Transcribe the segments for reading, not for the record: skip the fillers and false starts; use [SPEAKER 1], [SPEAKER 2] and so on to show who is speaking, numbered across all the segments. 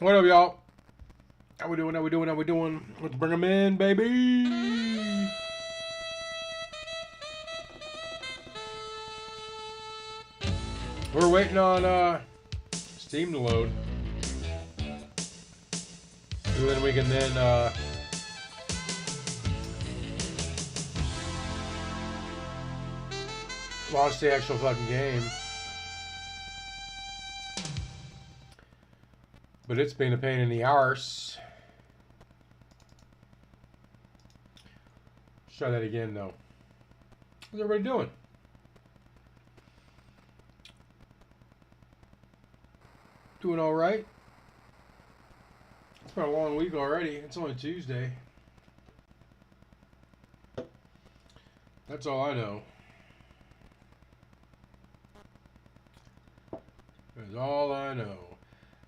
[SPEAKER 1] What up, y'all? How we doing? How we doing? How we doing? Let's bring them in, baby. We're waiting on Steam to load. And then we can launch the actual fucking game. But it's been a pain in the arse. Let's try that again, though. How's everybody doing? Doing all right? It's been a long week already. It's only Tuesday. That's all I know. That's all I know.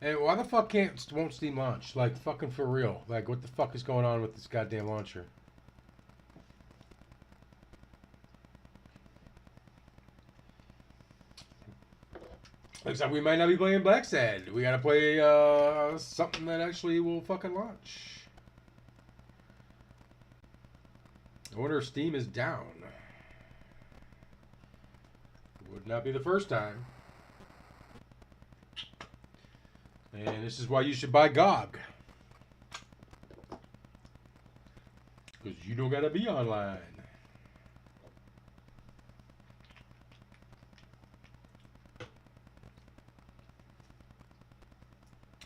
[SPEAKER 1] And why the fuck won't Steam launch? Like, fucking for real. Like, what the fuck is going on with this goddamn launcher? Looks like we might not be playing Blacksad. We gotta play something that actually will fucking launch. I wonder if Steam is down. Would not be the first time. And this is why you should buy GOG. Because you don't gotta be online.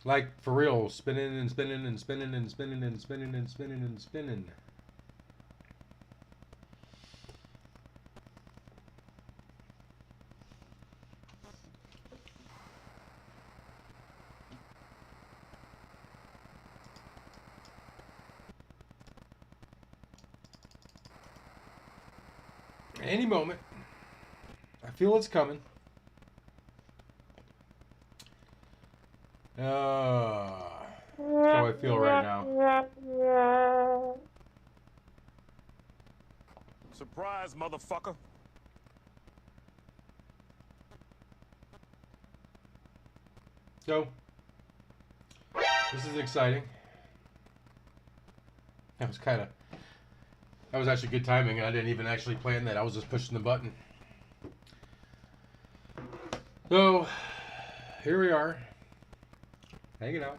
[SPEAKER 1] Like, for real, spinning and spinning and spinning and spinning and spinning and spinning and spinning. Any moment. I feel it's coming. That's how I feel right now.
[SPEAKER 2] Surprise, motherfucker.
[SPEAKER 1] So, this is exciting. That was actually good timing. I didn't even actually plan that. I was just pushing the button. So, here we are. Hanging out.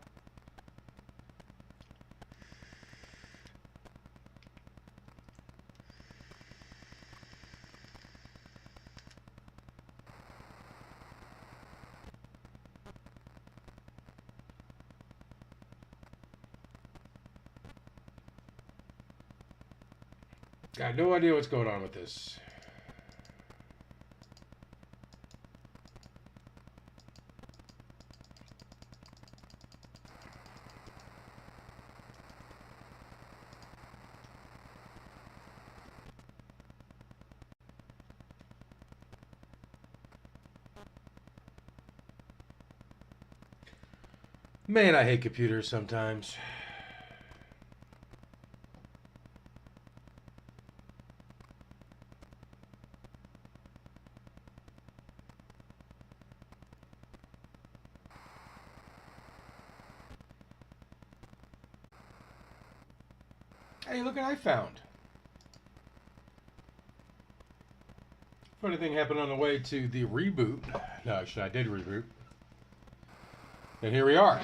[SPEAKER 1] Got no idea what's going on with this. Man, I hate computers sometimes. Hey, look what I found. Funny thing happened on the way to the reboot. No, actually, I did reboot. And here we are.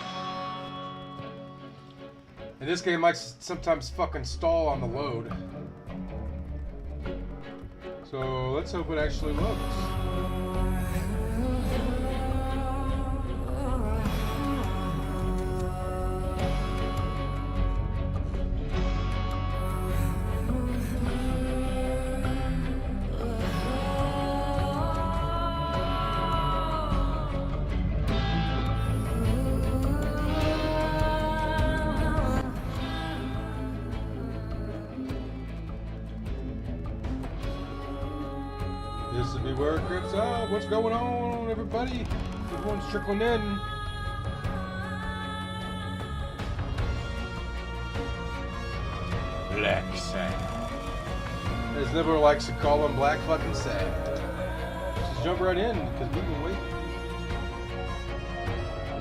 [SPEAKER 1] And this game might sometimes fucking stall on the load. So let's hope it actually loads. This will be where it creeps up. What's going on, everybody? Everyone's trickling in. Blacksad. As Liberal likes to call him, Black fucking Sad. Just jump right in, because we've been waiting.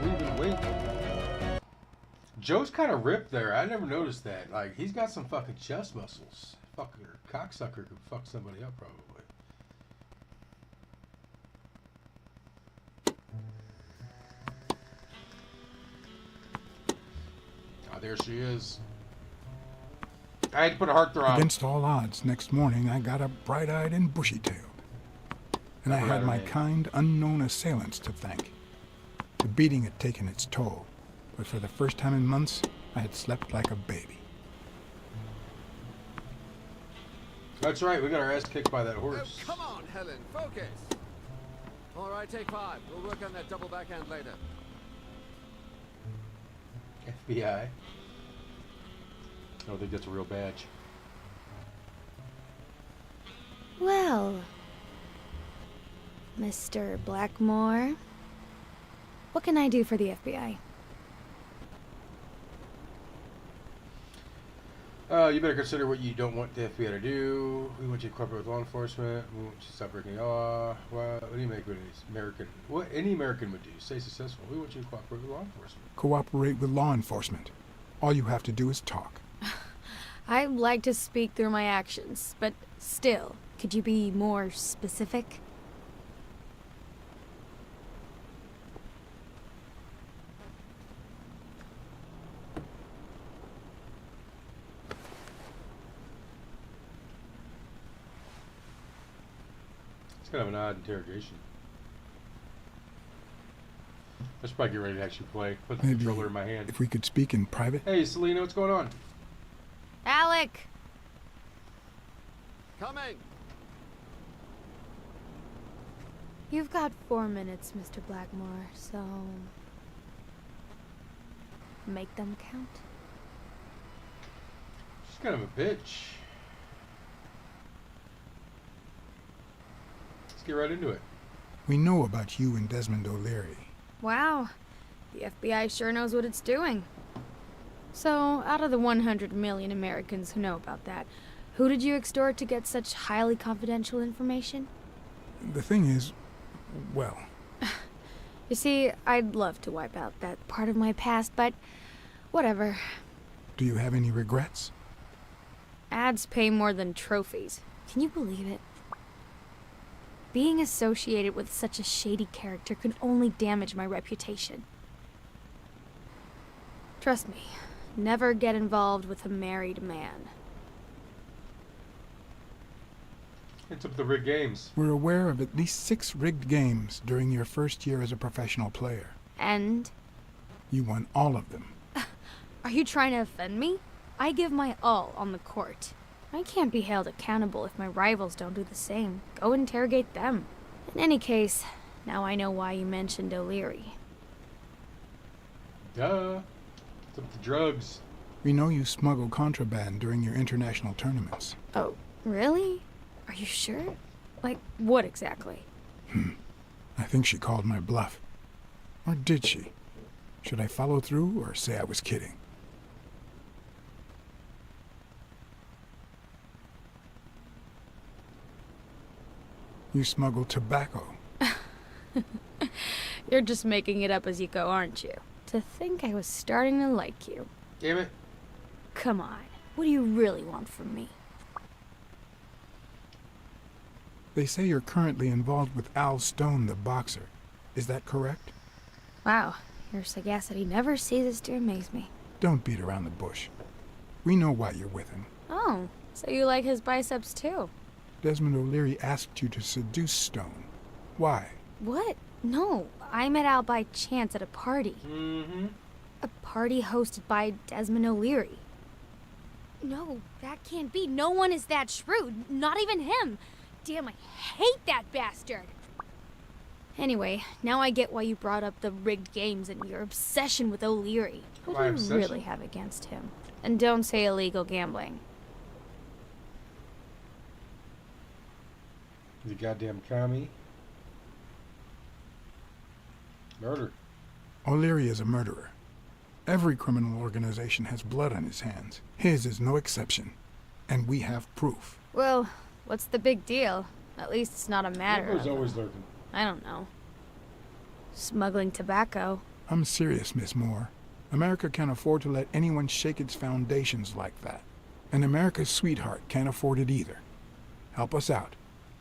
[SPEAKER 1] We've been waiting. Joe's kind of ripped there. I never noticed that. Like, he's got some fucking chest muscles. Fucking cocksucker could fuck somebody up, probably. Oh, there she is. I had to put a heartthrob.
[SPEAKER 3] Against all odds, next morning I got up bright-eyed and bushy-tailed. And I had my kind, unknown assailants to thank. The beating had taken its toll, but for the first time in months, I had slept like a baby.
[SPEAKER 1] That's right, we got our ass kicked by that horse.
[SPEAKER 4] Oh, come on, Helen, focus! All right, take 5. We'll work on that double backhand later.
[SPEAKER 1] FBI. I don't think that's a real badge.
[SPEAKER 5] Well, Mr. Blackmore, what can I do for the FBI?
[SPEAKER 1] You better consider what you don't want the FBI to do. We want you to cooperate with law enforcement. We want you to stop breaking the law. What do you make with American? What any American would do? Stay successful. We want you to cooperate with law enforcement.
[SPEAKER 3] Cooperate with law enforcement. All you have to do is talk.
[SPEAKER 5] I like to speak through my actions, but still, could you be more specific?
[SPEAKER 1] It's kind of an odd interrogation. I should probably get ready to actually play. Put the
[SPEAKER 3] Maybe
[SPEAKER 1] controller in my hand.
[SPEAKER 3] if we could speak in private.
[SPEAKER 1] Hey, Selena, what's going on?
[SPEAKER 5] Alec!
[SPEAKER 4] Coming!
[SPEAKER 5] You've got 4 minutes, Mr. Blackmore, so... make them count.
[SPEAKER 1] She's kind of a bitch. Let's get right into it.
[SPEAKER 3] We know about you and Desmond O'Leary.
[SPEAKER 5] Wow, the FBI sure knows what it's doing. So, out of the 100 million Americans who know about that, who did you extort to get such highly confidential information?
[SPEAKER 3] The thing is, well,
[SPEAKER 5] You see, I'd love to wipe out that part of my past, but whatever.
[SPEAKER 3] do you have any regrets?
[SPEAKER 5] Ads pay more than trophies. Can you believe it? Being associated with such a shady character could only damage my reputation. Trust me, never get involved with a married man.
[SPEAKER 1] It's up to the rigged games.
[SPEAKER 3] We're aware of at least 6 rigged games during your first year as a professional player.
[SPEAKER 5] And?
[SPEAKER 3] You won all of them.
[SPEAKER 5] Are you trying to offend me? I give my all on the court. I can't be held accountable if my rivals don't do the same. Go interrogate them. In any case, now I know why you mentioned O'Leary.
[SPEAKER 1] Duh. It's up to drugs.
[SPEAKER 3] We know you smuggle contraband during your international tournaments.
[SPEAKER 5] Oh, really? Are you sure? Like, what exactly?
[SPEAKER 3] I think she called my bluff. Or did she? Should I follow through or say I was kidding? You smuggle tobacco.
[SPEAKER 5] You're just making it up as you go, aren't you? To think I was starting to like you.
[SPEAKER 1] Damn it.
[SPEAKER 5] Come on, what do you really want from me?
[SPEAKER 3] They say you're currently involved with Al Stone, the boxer. Is that correct?
[SPEAKER 5] Wow, your sagacity never ceases to amaze me.
[SPEAKER 3] Don't beat around the bush. We know why you're with him.
[SPEAKER 5] Oh, so you like his biceps too?
[SPEAKER 3] Desmond O'Leary asked you to seduce Stone. Why?
[SPEAKER 5] What? No, I met Al by chance at a party.
[SPEAKER 1] Mm-hmm.
[SPEAKER 5] A party hosted by Desmond O'Leary. No, that can't be. No one is that shrewd. Not even him. Damn, I hate that bastard. Anyway, now I get why you brought up the rigged games and your obsession with O'Leary. What
[SPEAKER 1] My
[SPEAKER 5] do you
[SPEAKER 1] obsession?
[SPEAKER 5] really have against him? And don't say illegal gambling.
[SPEAKER 1] You goddamn commie. Murder.
[SPEAKER 3] O'Leary is a murderer. Every criminal organization has blood on his hands. His is no exception. And we have proof.
[SPEAKER 5] Well, what's the big deal? At least it's not a matter
[SPEAKER 1] Emperor's
[SPEAKER 5] of,
[SPEAKER 1] always lurking.
[SPEAKER 5] I don't know. Smuggling tobacco.
[SPEAKER 3] I'm serious, Miss Moore. America can't afford to let anyone shake its foundations like that. And America's sweetheart can't afford it either. Help us out.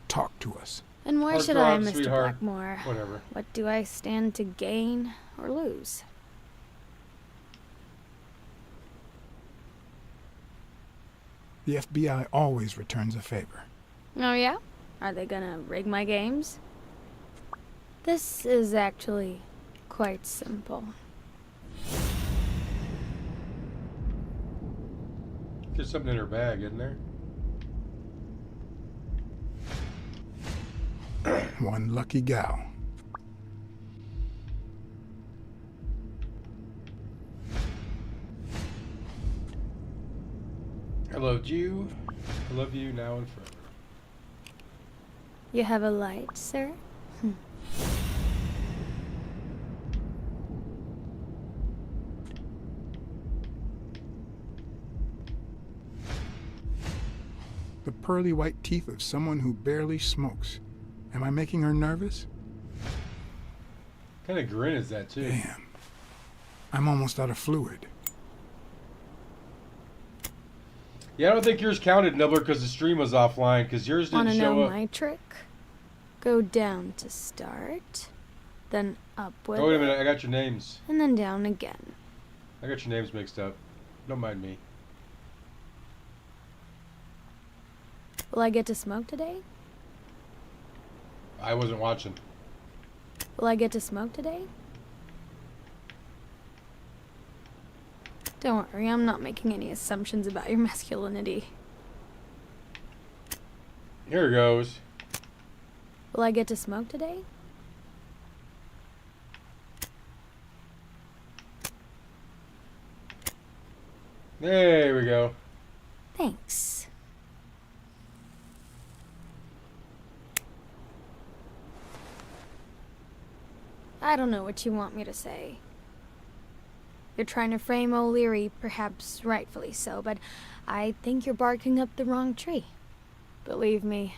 [SPEAKER 3] Talk to us.
[SPEAKER 5] And why
[SPEAKER 1] Our
[SPEAKER 5] should I,
[SPEAKER 1] Throb,
[SPEAKER 5] Mr.
[SPEAKER 1] sweetheart.
[SPEAKER 5] Blackmore?
[SPEAKER 1] Whatever.
[SPEAKER 5] What do I stand to gain or lose?
[SPEAKER 3] The FBI always returns a favor.
[SPEAKER 5] Oh yeah? Are they gonna rig my games? This is actually quite simple.
[SPEAKER 1] There's something in her bag, isn't there?
[SPEAKER 3] One lucky gal.
[SPEAKER 1] I loved you. I love you now and forever.
[SPEAKER 5] You have a light, sir?
[SPEAKER 3] The pearly white teeth of someone who barely smokes. Am I making her nervous?
[SPEAKER 1] What kind of grin is that, too?
[SPEAKER 3] Damn. I'm almost out of fluid.
[SPEAKER 1] Yeah, I don't think yours counted, Nibbler, because the stream was offline, because yours didn't
[SPEAKER 5] Wanna
[SPEAKER 1] show
[SPEAKER 5] know
[SPEAKER 1] up.
[SPEAKER 5] my trick? Go down to start, then up with
[SPEAKER 1] Oh, wait a
[SPEAKER 5] it,
[SPEAKER 1] minute. I got your names.
[SPEAKER 5] and then down again.
[SPEAKER 1] I got your names mixed up. Don't mind me.
[SPEAKER 5] Will I get to smoke today?
[SPEAKER 1] I wasn't watching.
[SPEAKER 5] Will I get to smoke today? Don't worry, I'm not making any assumptions about your masculinity.
[SPEAKER 1] Here it goes.
[SPEAKER 5] Will I get to smoke today?
[SPEAKER 1] There we go.
[SPEAKER 5] Thanks. I don't know what you want me to say. You're trying to frame O'Leary, perhaps rightfully so, but I think you're barking up the wrong tree. Believe me,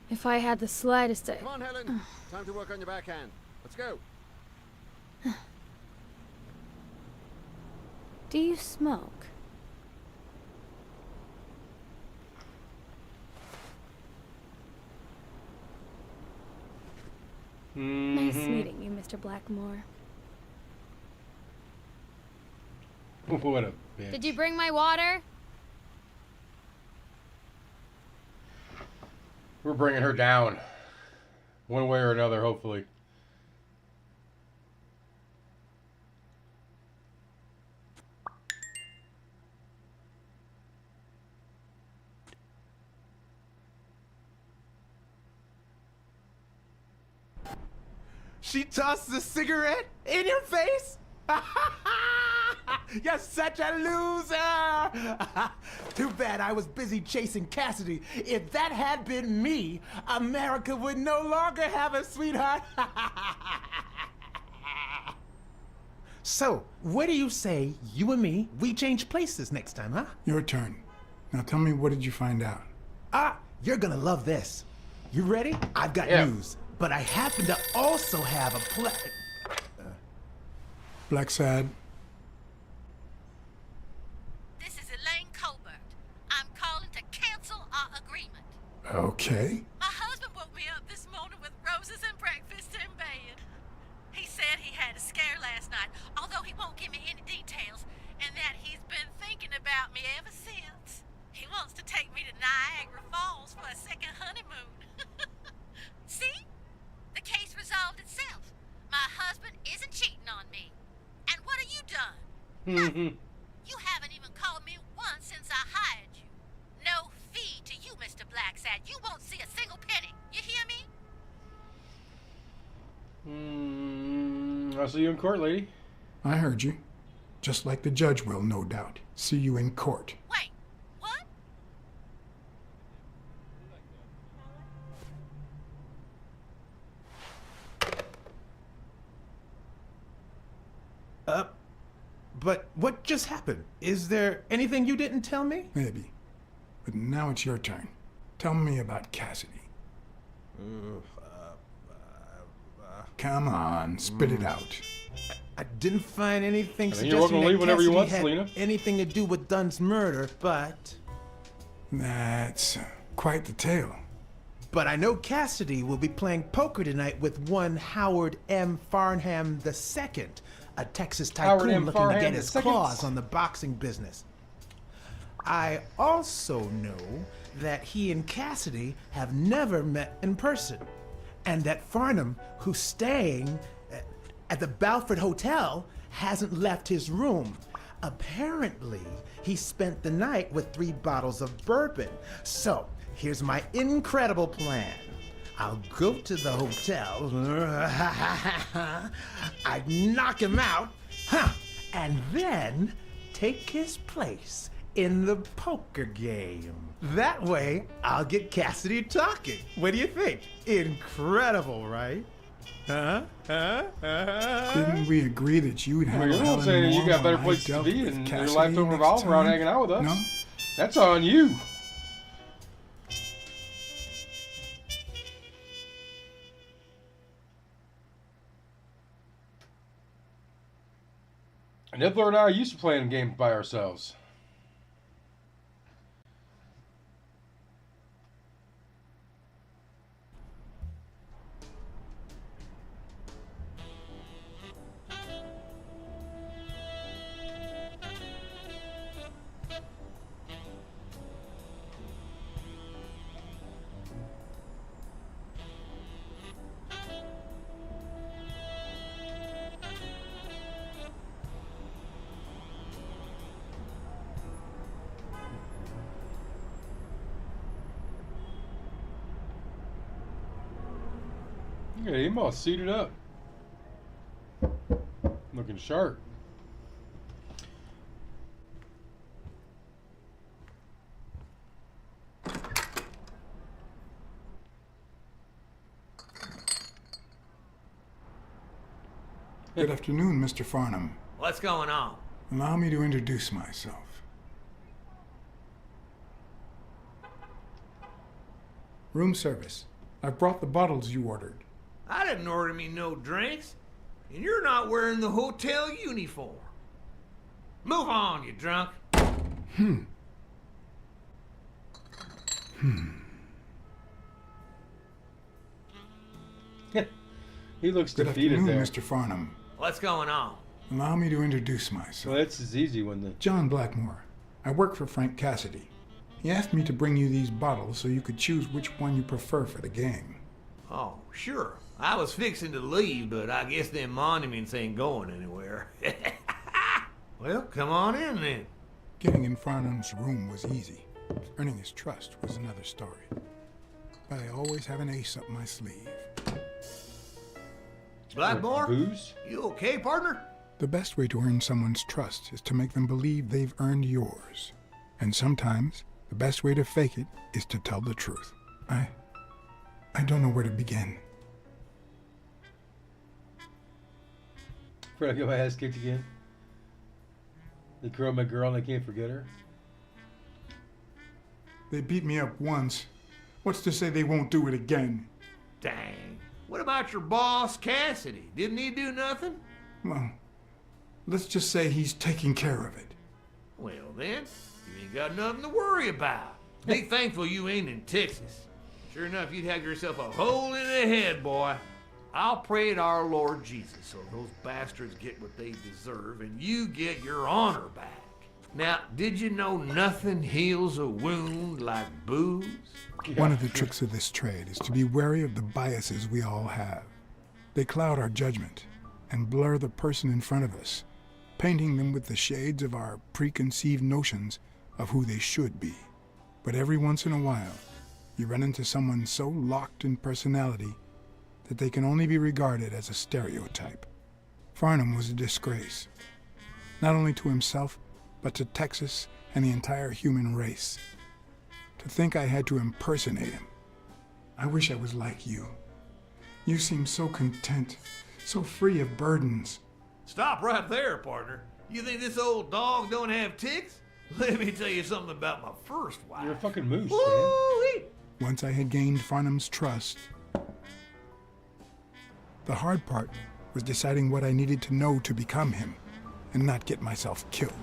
[SPEAKER 5] if I had the slightest...
[SPEAKER 4] Come on, Helen. Time to work on your backhand. Let's go.
[SPEAKER 5] Do you smoke? Nice meeting you, Mr. Blackmore.
[SPEAKER 1] What a bitch.
[SPEAKER 5] Did you bring my water?
[SPEAKER 1] We're bringing her down. One way or another, hopefully.
[SPEAKER 6] She tossed a cigarette in your face? You're such a loser! Too bad I was busy chasing Cassidy. If that had been me, America would no longer have a sweetheart. So, what do you say, you and me, we change places next time, huh?
[SPEAKER 3] Your turn. Now tell me, what did you find out?
[SPEAKER 6] Ah, you're gonna love this. You ready? I've got
[SPEAKER 1] Yeah.
[SPEAKER 6] news, but I happen to also have a
[SPEAKER 3] Blacksad,
[SPEAKER 7] This is Elaine Colbert. I'm calling to cancel our agreement.
[SPEAKER 3] okay.
[SPEAKER 7] My husband woke me up this morning with roses and breakfast in bed. He said he had a scare last night, although he won't give me any details, and that he's been thinking about me ever since. He wants to take me to Niagara Falls for a second honeymoon. See? The case resolved itself. My husband isn't cheating on me. And what have you done? Nothing. You haven't even called me once since I hired you. No fee to you, Mr. Blacksad. You won't see a single penny. You hear me?
[SPEAKER 1] I'll see you in court, lady.
[SPEAKER 3] I heard you. Just like the judge will, no doubt. See you in court.
[SPEAKER 7] Wait, what?
[SPEAKER 6] But what just happened? Is there anything you didn't tell me?
[SPEAKER 3] Maybe. But now it's your turn. Tell me about Cassidy. Come on, spit it out.
[SPEAKER 6] I didn't find anything
[SPEAKER 1] I mean, you're welcome
[SPEAKER 6] suggesting
[SPEAKER 1] to leave
[SPEAKER 6] that
[SPEAKER 1] whenever you
[SPEAKER 6] Cassidy
[SPEAKER 1] want,
[SPEAKER 6] had
[SPEAKER 1] Selena.
[SPEAKER 6] anything to do with Dunn's murder, but
[SPEAKER 3] That's quite the tale.
[SPEAKER 6] I know Cassidy will be playing poker tonight with one Howard M. Farnham II, a Texas
[SPEAKER 1] Howard
[SPEAKER 6] tycoon
[SPEAKER 1] M.
[SPEAKER 6] looking to
[SPEAKER 1] Farnham
[SPEAKER 6] get his
[SPEAKER 1] II?
[SPEAKER 6] claws on the boxing business. I also know that he and Cassidy have never met in person, and that Farnham, who's staying at the Balford Hotel, hasn't left his room. Apparently, he spent the night with 3 bottles of bourbon. So, here's my incredible plan. I'll go to the hotel, I'd knock him out, and then take his place in the poker game. That way, I'll get Cassidy talking. What do you think? Incredible, right?
[SPEAKER 3] Didn't we agree that you'd
[SPEAKER 1] Well,
[SPEAKER 3] have
[SPEAKER 1] you're not
[SPEAKER 3] Helen
[SPEAKER 1] saying you
[SPEAKER 3] Moore
[SPEAKER 1] got better
[SPEAKER 3] while I
[SPEAKER 1] places to
[SPEAKER 3] dealt
[SPEAKER 1] be
[SPEAKER 3] with
[SPEAKER 1] and your
[SPEAKER 3] Cassidy
[SPEAKER 1] life don't
[SPEAKER 3] next
[SPEAKER 1] revolve around
[SPEAKER 3] time?
[SPEAKER 1] hanging out with us.
[SPEAKER 3] No?
[SPEAKER 1] That's on you. Nibbler and I are used to playing games by ourselves. Yeah, he all suited up. Looking sharp.
[SPEAKER 3] Good afternoon, Mr. Farnham.
[SPEAKER 8] What's going on?
[SPEAKER 3] Allow me to introduce myself. Room service. I've brought the bottles you ordered.
[SPEAKER 8] I didn't order me no drinks, and you're not wearing the hotel uniform. Move on, you drunk.
[SPEAKER 1] He looks
[SPEAKER 3] Good
[SPEAKER 1] defeated
[SPEAKER 3] afternoon,
[SPEAKER 1] there.
[SPEAKER 3] Mr. Farnham.
[SPEAKER 8] What's going on?
[SPEAKER 3] Allow me to introduce myself.
[SPEAKER 1] Well, that's as easy when the
[SPEAKER 3] John Blackmore. I work for Frank Cassidy. He asked me to bring you these bottles so you could choose which one you prefer for the game.
[SPEAKER 8] Oh, sure. I was fixing to leave, but I guess them monuments ain't going anywhere. Well, come on in then.
[SPEAKER 3] Getting in Farnham's room was easy. Earning his trust was another story. But I always have an ace up my sleeve.
[SPEAKER 8] Blackmore?
[SPEAKER 1] booze.
[SPEAKER 8] You okay, partner?
[SPEAKER 3] The best way to earn someone's trust is to make them believe they've earned yours. And sometimes, the best way to fake it is to tell the truth. I don't know where to begin.
[SPEAKER 1] Afraid I get my ass kicked again. They curl my girl and I can't forget her.
[SPEAKER 3] They beat me up once. What's to say they won't do it again?
[SPEAKER 8] Dang. What about your boss, Cassidy? Didn't he do nothing?
[SPEAKER 3] Well, let's just say he's taking care of it.
[SPEAKER 8] Well then, you ain't got nothing to worry about. Be thankful you ain't in Texas. Sure enough, you'd have yourself a hole in the head, boy. I'll pray to our Lord Jesus so those bastards get what they deserve and you get your honor back. Now, did you know nothing heals a wound like booze?
[SPEAKER 3] One of the tricks of this trade is to be wary of the biases we all have. They cloud our judgment and blur the person in front of us, painting them with the shades of our preconceived notions of who they should be. But every once in a while, you run into someone so locked in personality that they can only be regarded as a stereotype. Farnham was a disgrace, not only to himself, but to Texas and the entire human race. To think I had to impersonate him. I wish I was like you. You seem so content, so free of burdens.
[SPEAKER 8] Stop right there, partner. You think this old dog don't have ticks? Let me tell you something about my first wife.
[SPEAKER 1] You're a fucking moose, man.
[SPEAKER 8] Woo-wee.
[SPEAKER 3] Once I had gained Farnham's trust, the hard part was deciding what I needed to know to become him, and not get myself killed.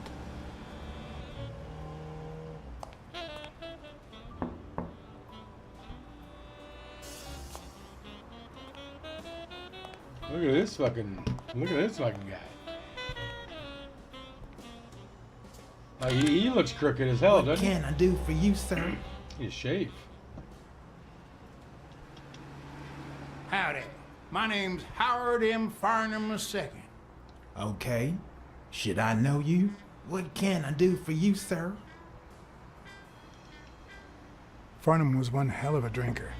[SPEAKER 1] Look at this fucking guy. Like, he looks crooked as hell,
[SPEAKER 6] What
[SPEAKER 1] doesn't he?
[SPEAKER 6] can I do for you, sir?
[SPEAKER 1] He's shaved.
[SPEAKER 9] Howdy. My name's Howard M. Farnham II.
[SPEAKER 6] Okay. Should I know you? What can I do for you, sir?
[SPEAKER 3] Farnham was one hell of a drinker.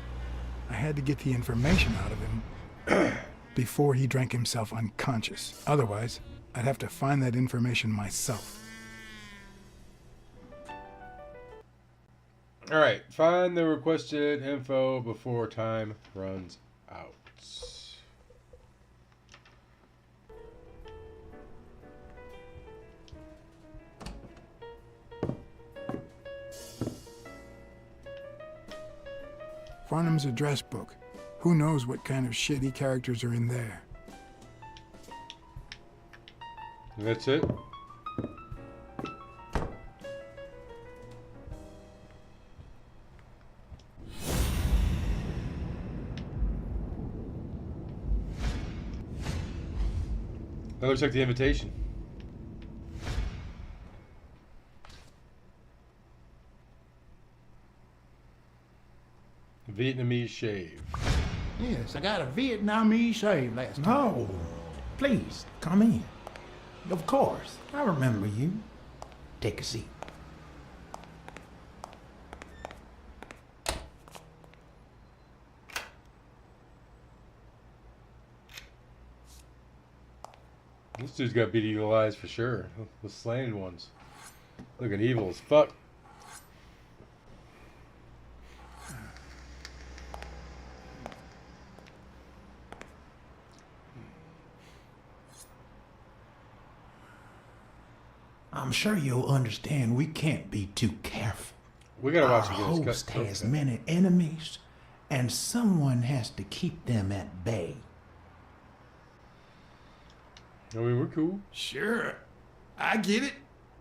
[SPEAKER 3] I had to get the information out of him before he drank himself unconscious. Otherwise, I'd have to find that information myself.
[SPEAKER 1] Alright, find the requested info before time runs out.
[SPEAKER 3] Farnham's address book. Who knows what kind of shitty characters are in there?
[SPEAKER 1] That's it? That looks like the invitation. Vietnamese shave.
[SPEAKER 9] Yes, I got a Vietnamese shave last time.
[SPEAKER 6] Oh, please, come in. Of course, I remember you. Take a seat.
[SPEAKER 1] This dude's got beady eagle eyes for sure. The slanted ones. Looking evil as fuck.
[SPEAKER 6] I'm sure you'll understand we can't be too careful.
[SPEAKER 1] We gotta watch
[SPEAKER 6] Our
[SPEAKER 1] him get his
[SPEAKER 6] host
[SPEAKER 1] cut.
[SPEAKER 6] has many enemies, and someone has to keep them at bay.
[SPEAKER 1] I mean, we're cool.
[SPEAKER 8] Sure. I get it.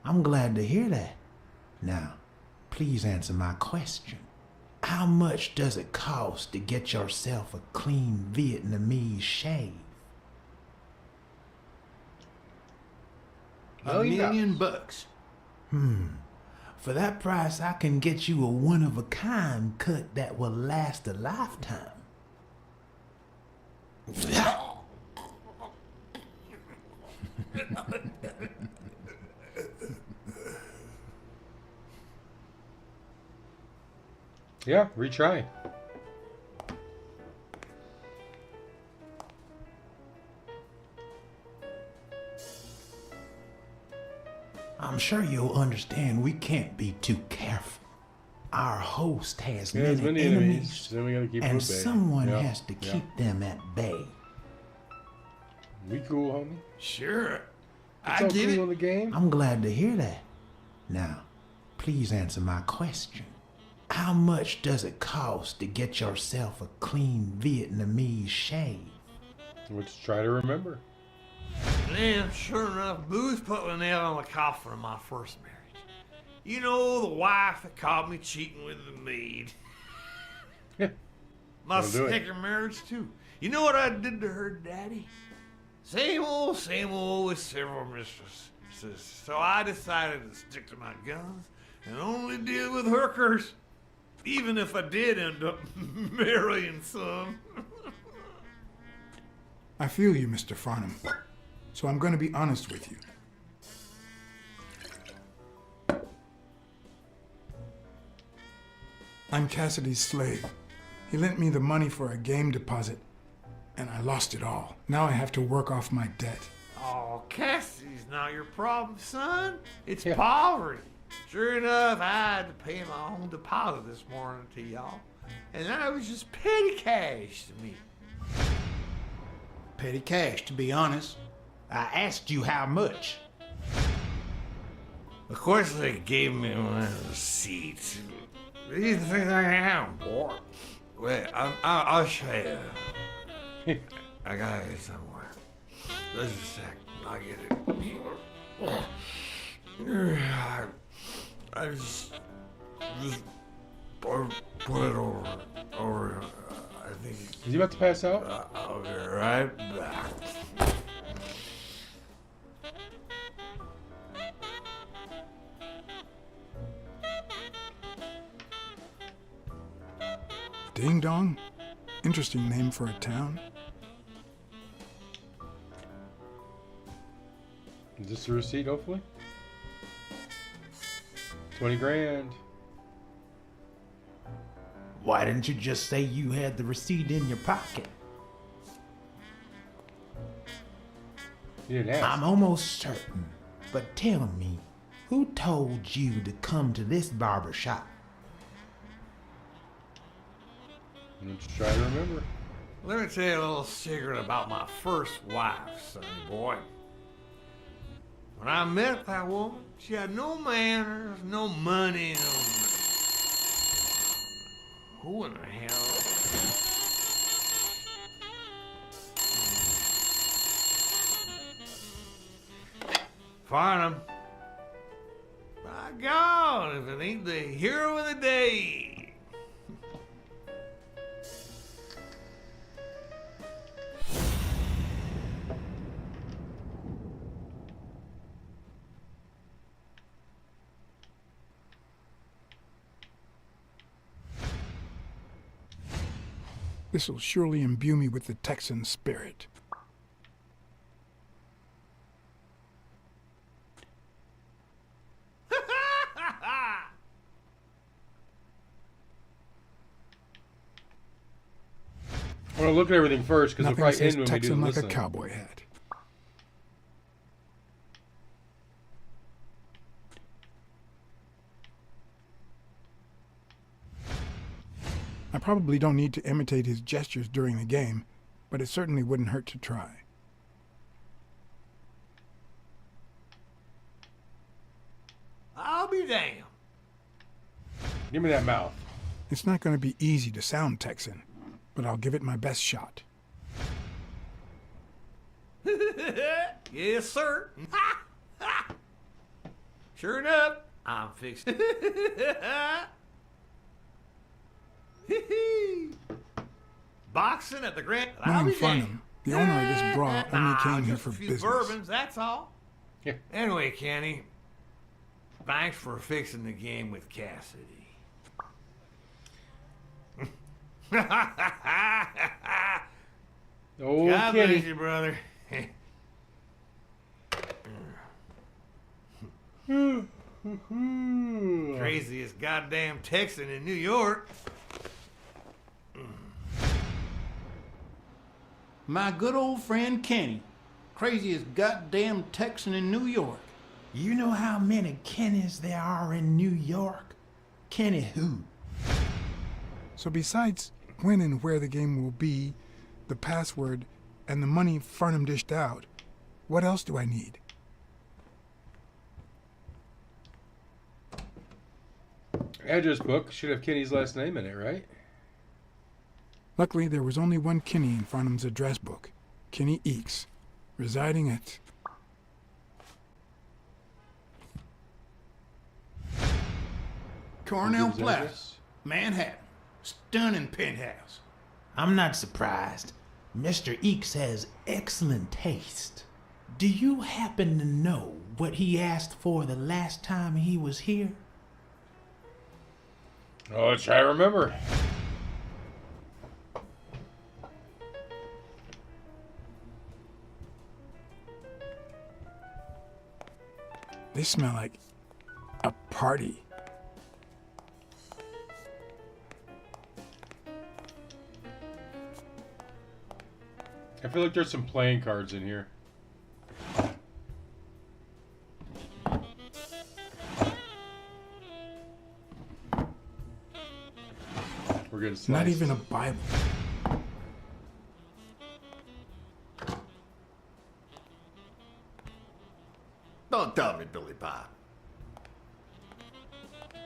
[SPEAKER 6] I'm glad to hear that. Now, please answer my question. How much does it cost to get yourself a clean Vietnamese shave?
[SPEAKER 8] $1 million bucks.
[SPEAKER 6] For that price, I can get you a one-of-a-kind cut that will last a lifetime.
[SPEAKER 1] Yeah, retry.
[SPEAKER 6] I'm sure you'll understand we can't be too careful. Our host has
[SPEAKER 1] Yeah, there's
[SPEAKER 6] many
[SPEAKER 1] many enemies,
[SPEAKER 6] enemies,
[SPEAKER 1] so we gotta keep them
[SPEAKER 6] and
[SPEAKER 1] at bay.
[SPEAKER 6] someone
[SPEAKER 1] Yeah,
[SPEAKER 6] has to
[SPEAKER 1] yeah.
[SPEAKER 6] keep them at bay.
[SPEAKER 1] We cool, homie.
[SPEAKER 8] Sure.
[SPEAKER 1] It's
[SPEAKER 8] I
[SPEAKER 1] all
[SPEAKER 8] get
[SPEAKER 1] cool
[SPEAKER 8] it.
[SPEAKER 1] in the game.
[SPEAKER 6] I'm glad to hear that. Now, please answer my question. How much does it cost to get yourself a clean Vietnamese shave?
[SPEAKER 1] Let's try to remember.
[SPEAKER 8] Man, sure enough, Booth put the nail on the coffin of my first marriage. You know, the wife that caught me cheating with the maid.
[SPEAKER 1] Yeah.
[SPEAKER 8] My
[SPEAKER 1] Don't do it.
[SPEAKER 8] second marriage, too. You know what I did to her daddy? Same old with several mistresses. So I decided to stick to my guns and only deal with hookers, even if I did end up marrying some.
[SPEAKER 3] I feel you, Mr. Farnham. So I'm going to be honest with you. I'm Cassidy's slave. He lent me the money for a game deposit, and I lost it all. Now I have to work off my debt.
[SPEAKER 8] Oh, Cassidy's not your problem, son. It's
[SPEAKER 1] Yeah.
[SPEAKER 8] poverty. Sure enough, I had to pay my own deposit this morning to y'all. And that was just petty cash to me.
[SPEAKER 9] Petty cash, to be honest. I asked you how much.
[SPEAKER 8] Of course, they gave me one of the receipts. What do you think I am, boy? Wait, I'll show you. I got it somewhere. Just a sec. I'll get it. I just put it over. I think.
[SPEAKER 1] Is he about to pass out?
[SPEAKER 8] I'll be right back.
[SPEAKER 3] Ding Dong? Interesting name for a town.
[SPEAKER 1] Is this the receipt, hopefully? 20 grand.
[SPEAKER 6] Why didn't you just say you had the receipt in your pocket?
[SPEAKER 1] You didn't ask.
[SPEAKER 6] I'm almost certain. But tell me, who told you to come to this barber shop?
[SPEAKER 1] Let's try to remember.
[SPEAKER 8] Let me tell you a little secret about my first wife, sonny boy. When I met that woman, she had no manners, no money, no... Who in the hell? Farnham. My God, if it ain't the hero of the day.
[SPEAKER 3] This'll surely imbue me with the Texan spirit.
[SPEAKER 1] I want to look at everything first because we'll
[SPEAKER 3] Nothing
[SPEAKER 1] probably
[SPEAKER 3] says
[SPEAKER 1] end when we do
[SPEAKER 3] Texan
[SPEAKER 1] the
[SPEAKER 3] like a
[SPEAKER 1] listening.
[SPEAKER 3] cowboy hat. I probably don't need to imitate his gestures during the game, but it certainly wouldn't hurt to try.
[SPEAKER 8] I'll be damned.
[SPEAKER 1] Give me that mouth.
[SPEAKER 3] It's not going to be easy to sound Texan, but I'll give it my best shot.
[SPEAKER 8] Yes, sir. Sure enough, I'm fixing. Boxing at the Grand. I'll
[SPEAKER 3] Knowing
[SPEAKER 8] be damned.
[SPEAKER 3] Farnham, the owner of this bra only came here
[SPEAKER 8] just
[SPEAKER 3] for
[SPEAKER 8] a few
[SPEAKER 3] business.
[SPEAKER 8] bourbons, that's all.
[SPEAKER 1] Yeah.
[SPEAKER 8] Anyway, Kenny, thanks for fixing the game with Cassidy.
[SPEAKER 1] Oh,
[SPEAKER 8] God bless
[SPEAKER 1] Kenny.
[SPEAKER 8] you, brother. Craziest goddamn Texan in New York.
[SPEAKER 9] My good old friend Kenny. Craziest goddamn Texan in New York.
[SPEAKER 6] You know how many Kennys there are in New York? Kenny who?
[SPEAKER 3] So besides when and where the game will be, the password, and the money Farnham dished out, what else do I need?
[SPEAKER 1] Address book should have Kenny's last name in it, right?
[SPEAKER 3] Luckily, there was only one Kinney in Farnham's address book, Kinney Eakes, residing at...
[SPEAKER 9] Cornell
[SPEAKER 1] Give his
[SPEAKER 9] Plaza,
[SPEAKER 1] address.
[SPEAKER 9] Manhattan. Stunning penthouse.
[SPEAKER 6] I'm not surprised. Mr. Eakes has excellent taste. Do you happen to know what he asked for the last time he was here?
[SPEAKER 1] Oh, let's try to remember.
[SPEAKER 3] They smell like a party.
[SPEAKER 1] I feel like there's some playing cards in here. We're getting sliced.
[SPEAKER 3] Not even a Bible.
[SPEAKER 10] Don't tell me, Billy Bob.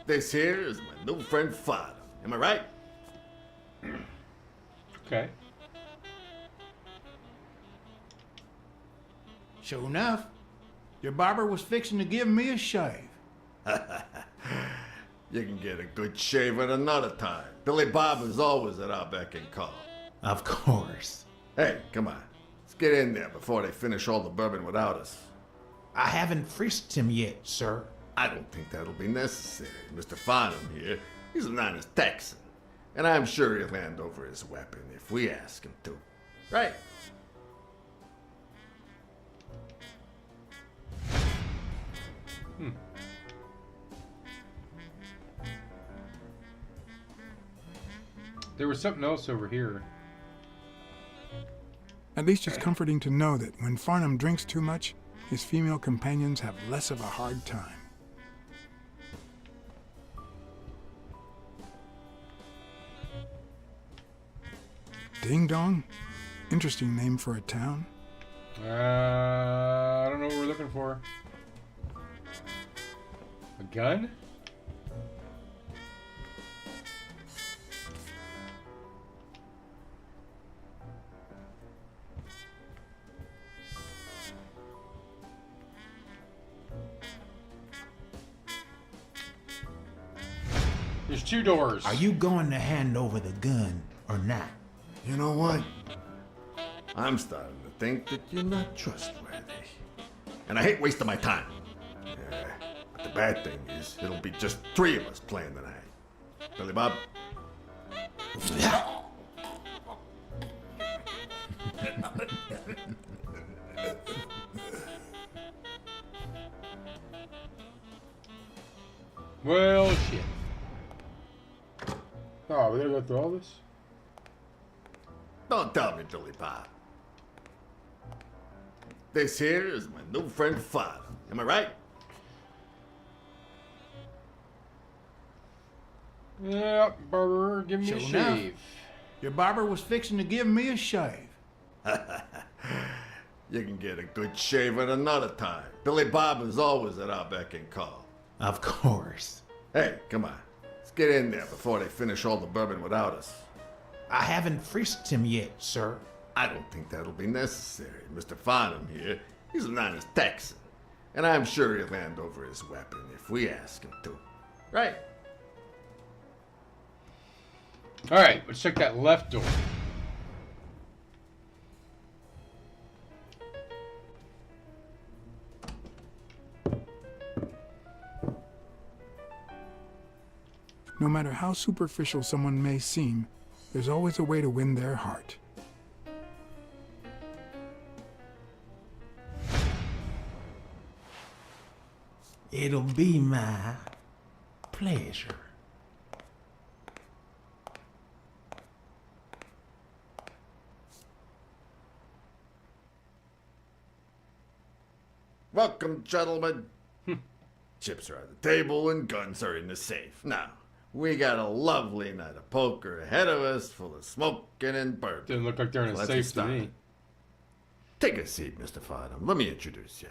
[SPEAKER 10] This here is my new friend Father. Am I right?
[SPEAKER 1] Okay.
[SPEAKER 9] Sure enough, your barber was fixing to give me a shave.
[SPEAKER 10] You can get a good shave at another time. Billy Bob is always at our beck and call.
[SPEAKER 6] Of course.
[SPEAKER 10] Hey, come on. Let's get in there before they finish all the bourbon without us.
[SPEAKER 6] I haven't frisked him yet, sir.
[SPEAKER 10] I don't think that'll be necessary. Mr. Farnham here, he's an honest Texan. And I'm sure he'll hand over his weapon if we ask him to. Right?
[SPEAKER 1] There was something else over here.
[SPEAKER 3] At least it's comforting to know that when Farnham drinks too much, his female companions have less of a hard time. Ding Dong? Interesting name for a town.
[SPEAKER 1] I don't know what we're looking for. A gun? There's two doors.
[SPEAKER 6] Are you going to hand over the gun or not?
[SPEAKER 10] You know what? I'm starting to think that you're not trustworthy. And I hate wasting my time. Yeah, but the bad thing is, it'll be just three of us playing tonight. Billy Bob?
[SPEAKER 1] Well, shit. Oh, we gotta go through all this?
[SPEAKER 10] Don't tell me, Billy Bob. This here is my new friend Father. Am I right?
[SPEAKER 1] Yep, barber, give me a
[SPEAKER 9] Sure enough.
[SPEAKER 1] shave.
[SPEAKER 9] Your barber was fixing to give me a shave.
[SPEAKER 10] You can get a good shave at another time. Billy Bob is always at our beck and call.
[SPEAKER 6] Of course.
[SPEAKER 10] Hey, come on. Let's get in there before they finish all the bourbon without us.
[SPEAKER 6] I haven't frisked him yet, sir.
[SPEAKER 10] I don't think that'll be necessary. Mr. Farnham here, he's an honest Texan. And I'm sure he'll hand over his weapon if we ask him to. Right?
[SPEAKER 1] Alright, let's check that left door.
[SPEAKER 3] No matter how superficial someone may seem, there's always a way to win their heart.
[SPEAKER 6] It'll be my pleasure.
[SPEAKER 10] Welcome, gentlemen. Chips are on the table and guns are in the safe. Now, we got a lovely night of poker ahead of us, full of smoking and bourbon.
[SPEAKER 1] Didn't look like they're in a
[SPEAKER 10] Let's
[SPEAKER 1] safe to
[SPEAKER 10] start.
[SPEAKER 1] me.
[SPEAKER 10] Take a seat, Mr. Farnham. Let me introduce you.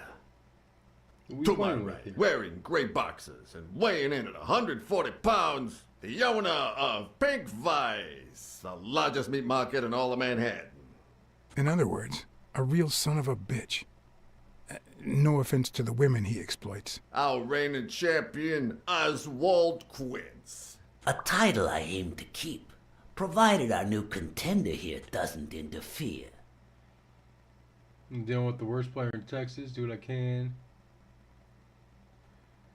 [SPEAKER 1] We
[SPEAKER 10] To my
[SPEAKER 1] playing with
[SPEAKER 10] right,
[SPEAKER 1] here?
[SPEAKER 10] wearing gray boxers and weighing in at 140 pounds, the owner of Pink Vice, the largest meat market in all of Manhattan.
[SPEAKER 3] In other words, a real son of a bitch. No offense to the women he exploits.
[SPEAKER 10] Our reigning champion, Oswald Quince.
[SPEAKER 11] A title I aim to keep, provided our new contender here doesn't interfere.
[SPEAKER 1] I'm dealing with the worst player in Texas. Do what I can.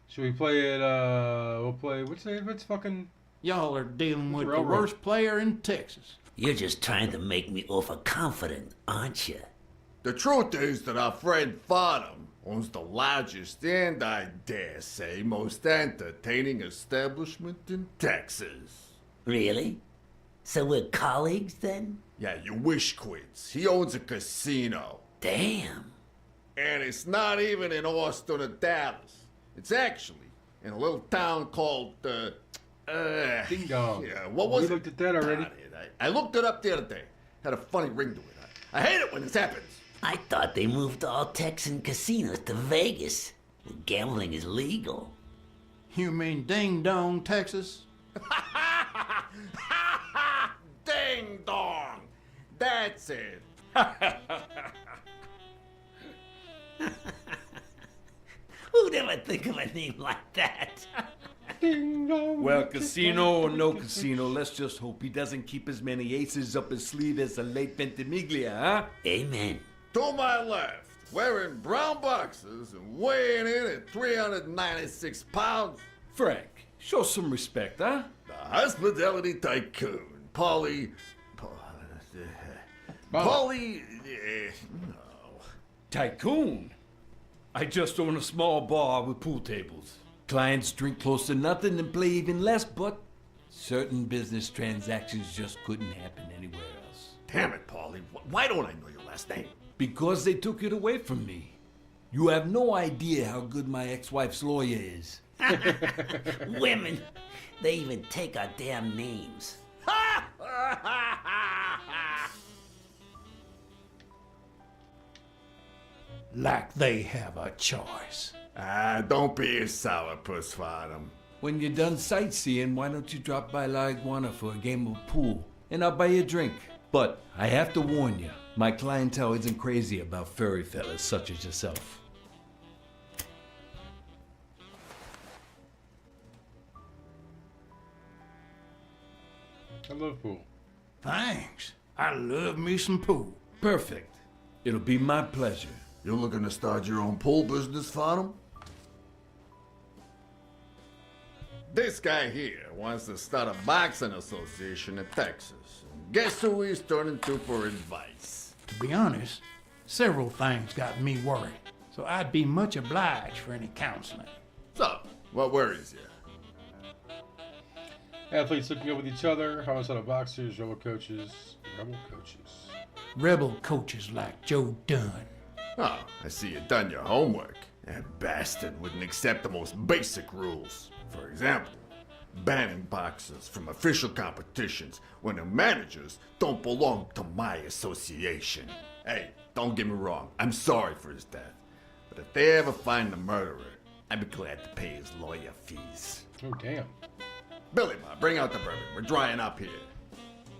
[SPEAKER 1] Should we play it? We'll play. What's fucking?
[SPEAKER 9] Y'all are dealing with the
[SPEAKER 1] Railroad.
[SPEAKER 9] worst player in Texas.
[SPEAKER 11] You're just trying to make me overconfident, aren't you?
[SPEAKER 10] The truth is that our friend Farnham owns the largest and, I dare say, most entertaining establishment in Texas.
[SPEAKER 11] Really? So we're colleagues then?
[SPEAKER 10] Yeah, you wish, Quince. He owns a casino.
[SPEAKER 11] Damn.
[SPEAKER 10] And it's not even in Austin or Dallas. It's actually in a little town called,
[SPEAKER 1] Ding Dong.
[SPEAKER 10] Yeah, what was
[SPEAKER 1] We
[SPEAKER 10] it?
[SPEAKER 1] looked at that already.
[SPEAKER 10] Darn it, I looked it up the other day. Had a funny ring to it. I hate it when this happens.
[SPEAKER 11] I thought they moved all Texan casinos to Vegas, where gambling is legal.
[SPEAKER 9] You mean Ding Dong, Texas?
[SPEAKER 10] Ding dong! That's it.
[SPEAKER 11] ever think of a name like that.
[SPEAKER 1] Ding dong.
[SPEAKER 12] Well, casino or no casino, let's just hope he doesn't keep as many aces up his sleeve as the late Ventimiglia, huh?
[SPEAKER 11] Amen.
[SPEAKER 10] To my left, wearing brown boxers and weighing in at 396 pounds,
[SPEAKER 12] Frank, show some respect, huh?
[SPEAKER 10] the hospitality tycoon, Polly. No.
[SPEAKER 12] Tycoon. I just own a small bar with pool tables. Clients drink close to nothing and play even less, but certain business transactions just couldn't happen anywhere else.
[SPEAKER 10] Damn it, Polly. Why don't I know your last name?
[SPEAKER 12] Because they took it away from me. You have no idea how good my ex-wife's lawyer is.
[SPEAKER 11] Women, they even take our damn names.
[SPEAKER 9] Like they have a choice.
[SPEAKER 10] Don't be a sourpuss, Farnham.
[SPEAKER 12] When you're done sightseeing, why don't you drop by La Iguana for a game of pool, and I'll buy you a drink. But I have to warn you, my clientele isn't crazy about furry fellas such as yourself.
[SPEAKER 1] I love pool.
[SPEAKER 9] Thanks. I love me some pool.
[SPEAKER 12] Perfect. It'll be my pleasure.
[SPEAKER 10] You looking to start your own pool business, Farnham? This guy here wants to start a boxing association in Texas. Guess who he's turning to for advice?
[SPEAKER 9] To be honest, several things got me worried, so I'd be much obliged for any counseling.
[SPEAKER 10] So, what worries you?
[SPEAKER 1] Athletes hooking up with each other, homicidal boxers, rebel coaches.
[SPEAKER 9] Rebel coaches like Joe Dunn.
[SPEAKER 10] Oh, I see you done your homework. That bastard wouldn't accept the most basic rules. For example, banning boxers from official competitions when the managers don't belong to my association. Hey, don't get me wrong, I'm sorry for his death. But if they ever find the murderer, I'd be glad to pay his lawyer fees.
[SPEAKER 1] Oh, damn.
[SPEAKER 10] Billy Bob, bring out the bourbon. We're drying up here.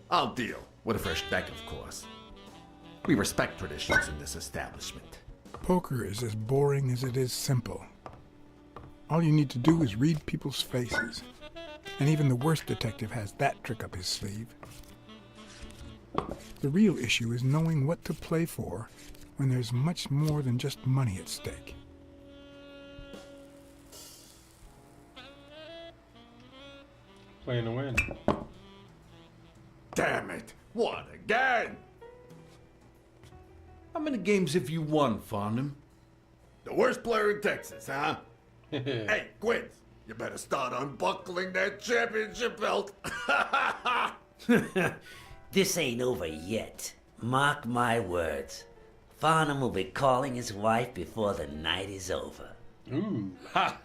[SPEAKER 10] I'll deal with a fresh deck, of course. We respect traditions in this establishment.
[SPEAKER 3] Poker is as boring as it is simple. All you need to do is read people's faces. And even the worst detective has that trick up his sleeve. The real issue is knowing what to play for when there's much more than just money at stake.
[SPEAKER 1] Playing to win.
[SPEAKER 10] Damn it! What again?
[SPEAKER 12] How many games have you won, Farnham?
[SPEAKER 10] The worst player in Texas, huh? Hey, Quince, you better start unbuckling that championship belt.
[SPEAKER 11] This ain't over yet. Mark my words. Farnham will be calling his wife before the night is over.
[SPEAKER 1] Ooh.
[SPEAKER 12] Ha!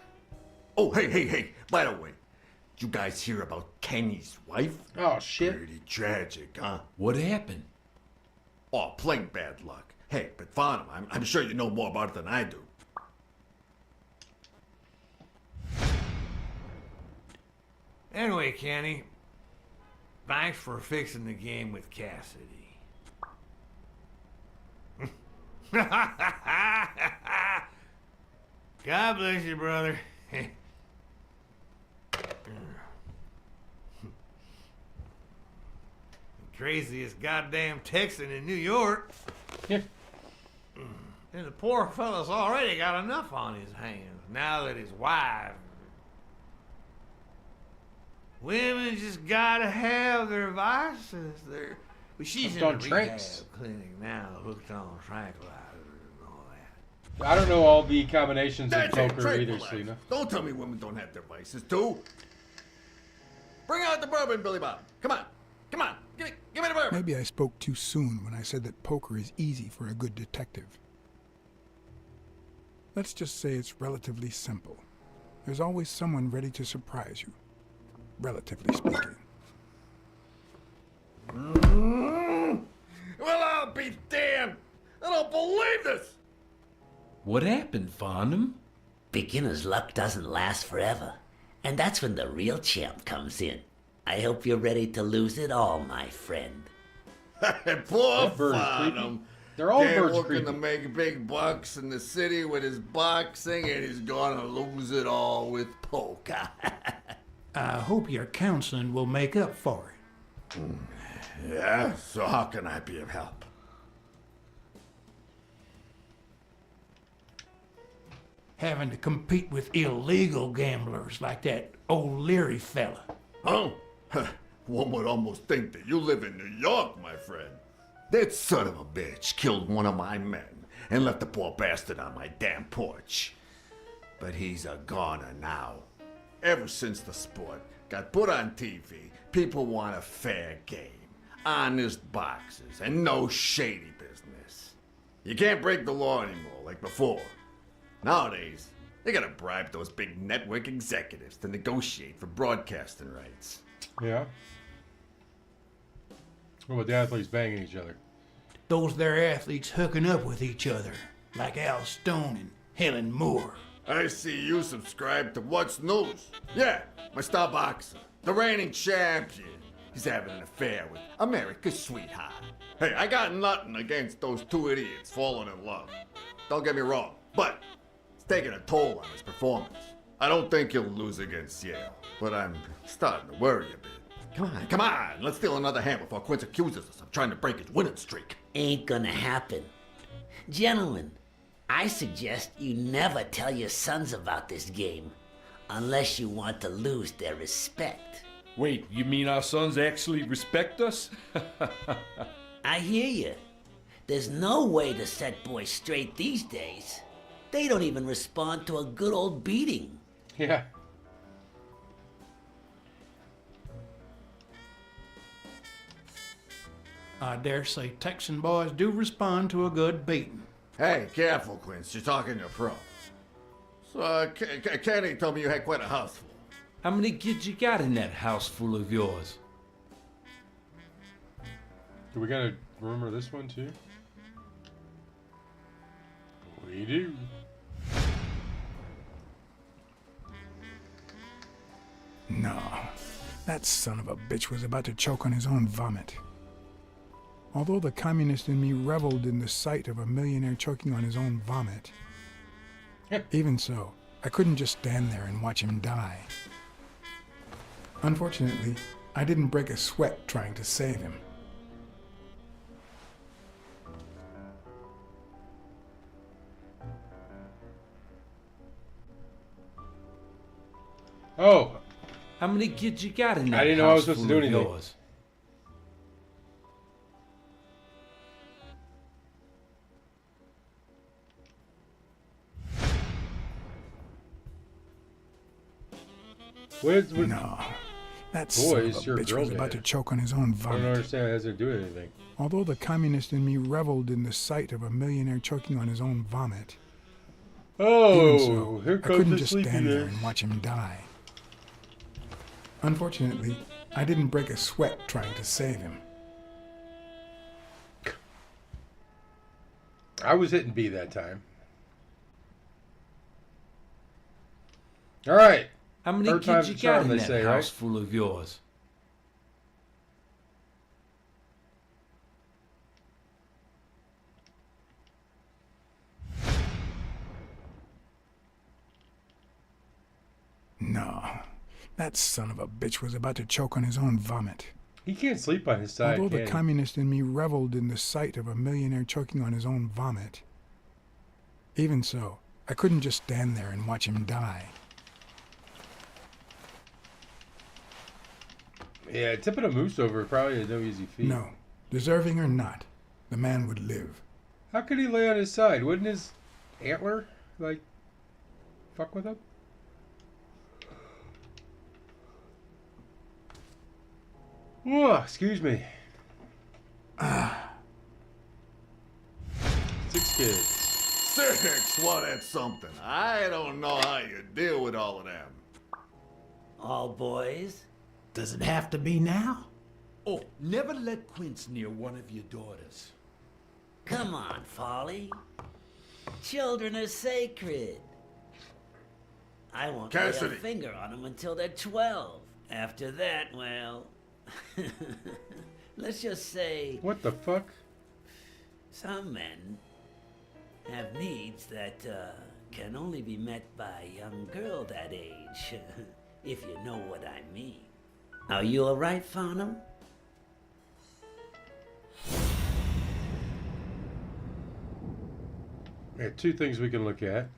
[SPEAKER 10] Oh, hey, by the way, did you guys hear about Kenny's wife?
[SPEAKER 1] Oh, shit.
[SPEAKER 10] Pretty tragic, huh?
[SPEAKER 12] What happened?
[SPEAKER 10] Oh, plain bad luck. Hey, but Farnham, I'm sure you know more about it than I do.
[SPEAKER 8] Anyway, Kenny, thanks for fixing the game with Cassidy. God bless you, brother. Craziest goddamn Texan in New York.
[SPEAKER 1] Yeah.
[SPEAKER 8] And the poor fella's already got enough on his hands now that his wife. Women just gotta have their vices. But she's in a rehab clinic now, hooked on tranquilizers and all that.
[SPEAKER 1] I don't know all the combinations of
[SPEAKER 10] That's it,
[SPEAKER 1] poker either,
[SPEAKER 10] tranquilize.
[SPEAKER 1] Selena.
[SPEAKER 10] Don't tell me women don't have their vices, too. Bring out the bourbon, Billy Bob. Come on. Give me the bourbon.
[SPEAKER 3] Maybe I spoke too soon when I said that poker is easy for a good detective. Let's just say it's relatively simple. There's always someone ready to surprise you, relatively speaking.
[SPEAKER 10] Well, I'll be damned. I don't believe this.
[SPEAKER 12] What happened, Farnham?
[SPEAKER 11] Beginner's luck doesn't last forever. And that's when the real champ comes in. I hope you're ready to lose it all, my friend.
[SPEAKER 10] Poor
[SPEAKER 1] That bird is
[SPEAKER 10] Farnham.
[SPEAKER 1] They're all
[SPEAKER 10] They're
[SPEAKER 1] birds
[SPEAKER 10] looking
[SPEAKER 1] creepy.
[SPEAKER 10] to make big bucks in the city with his boxing, and he's gonna lose it all with poker.
[SPEAKER 6] I hope your counseling will make up for it.
[SPEAKER 10] Yeah, so how can I be of help?
[SPEAKER 6] Having to compete with illegal gamblers like that old Leary fella.
[SPEAKER 10] Oh, one would almost think that you live in New York, my friend. That son of a bitch killed one of my men and left the poor bastard on my damn porch. But he's a goner now. Ever since the sport got put on TV, people want a fair game, honest boxers, and no shady business. You can't break the law anymore like before. Nowadays, they gotta bribe those big network executives to negotiate for broadcasting rights.
[SPEAKER 1] Yeah. What about the athletes banging each other?
[SPEAKER 6] Those there athletes hooking up with each other, like Al Stone and Helen Moore.
[SPEAKER 10] I see you subscribe to What's News. Yeah, my star boxer, the reigning champion. He's having an affair with America's sweetheart. Hey, I got nothing against those two idiots falling in love. Don't get me wrong, but it's taking a toll on his performance. I don't think he'll lose against Yale, but I'm starting to worry a bit. Come on, let's steal another hand before Quince accuses us of trying to break his winning streak.
[SPEAKER 11] Ain't gonna happen. Gentlemen, I suggest you never tell your sons about this game, unless you want to lose their respect.
[SPEAKER 12] Wait, you mean our sons actually respect us?
[SPEAKER 11] I hear you. There's no way to set boys straight these days. They don't even respond to a good old beating.
[SPEAKER 1] Yeah.
[SPEAKER 6] I dare say Texan boys do respond to a good beating.
[SPEAKER 10] Hey, careful, Quince. You're talking to a pro. So, Kenny told me you had quite a house full.
[SPEAKER 12] How many kids you got in that house full of yours?
[SPEAKER 1] Do we gotta remember this one too? We do.
[SPEAKER 3] No, that son of a bitch was about to choke on his own vomit. Although the communist in me reveled in the sight of a millionaire choking on his own vomit, even so, I couldn't just stand there and watch him die. Unfortunately, I didn't break a sweat trying to save him.
[SPEAKER 1] Oh,
[SPEAKER 12] How many kids you got in that
[SPEAKER 1] I didn't know I was
[SPEAKER 12] house
[SPEAKER 1] supposed to
[SPEAKER 12] full
[SPEAKER 1] do
[SPEAKER 12] of
[SPEAKER 1] anything.
[SPEAKER 12] yours?
[SPEAKER 1] what?
[SPEAKER 3] No, that son
[SPEAKER 1] Boys,
[SPEAKER 3] of a
[SPEAKER 1] you're a
[SPEAKER 3] bitch
[SPEAKER 1] girl
[SPEAKER 3] was about
[SPEAKER 1] dad.
[SPEAKER 3] to choke on his own
[SPEAKER 1] I don't
[SPEAKER 3] vomit.
[SPEAKER 1] understand how that doesn't do anything.
[SPEAKER 3] Although the communist in me reveled in the sight of a millionaire choking on his own vomit, even
[SPEAKER 1] Oh,
[SPEAKER 3] so,
[SPEAKER 1] here
[SPEAKER 3] I
[SPEAKER 1] comes
[SPEAKER 3] couldn't
[SPEAKER 1] the
[SPEAKER 3] just stand there
[SPEAKER 1] sleepiness.
[SPEAKER 3] and watch him die. Unfortunately, I didn't break a sweat trying to save him.
[SPEAKER 1] I was hitting B that time. All right.
[SPEAKER 12] How many
[SPEAKER 1] Third
[SPEAKER 12] kids
[SPEAKER 1] time's
[SPEAKER 12] you
[SPEAKER 1] the
[SPEAKER 12] got
[SPEAKER 1] charm,
[SPEAKER 12] in
[SPEAKER 1] they
[SPEAKER 12] that
[SPEAKER 1] say,
[SPEAKER 12] house
[SPEAKER 1] right?
[SPEAKER 12] full of yours?
[SPEAKER 3] No, that son of a bitch was about to choke on his own vomit.
[SPEAKER 1] He can't sleep on his side.
[SPEAKER 3] Although the
[SPEAKER 1] can he?
[SPEAKER 3] communist in me reveled in the sight of a millionaire choking on his own vomit, even so, I couldn't just stand there and watch him die.
[SPEAKER 1] Yeah, tipping a moose over probably is no easy feat.
[SPEAKER 3] No, deserving or not, the man would live.
[SPEAKER 1] How could he lay on his side? Wouldn't his antler, like, fuck with him? Whoa, excuse me. 6 kids.
[SPEAKER 10] 6? Well, that's something. I don't know how you deal with all of them.
[SPEAKER 11] All boys?
[SPEAKER 6] Does it have to be now?
[SPEAKER 12] Oh, never let Quince near one of your daughters.
[SPEAKER 11] Come on, Folly. Children are sacred. I won't lay
[SPEAKER 10] Cassidy.
[SPEAKER 11] a finger on them until they're 12. After that, well... let's just say...
[SPEAKER 1] What the fuck?
[SPEAKER 11] Some men have needs that can only be met by a young girl that age, if you know what I mean. Are you all right, Farnham?
[SPEAKER 1] We have two things we can look at.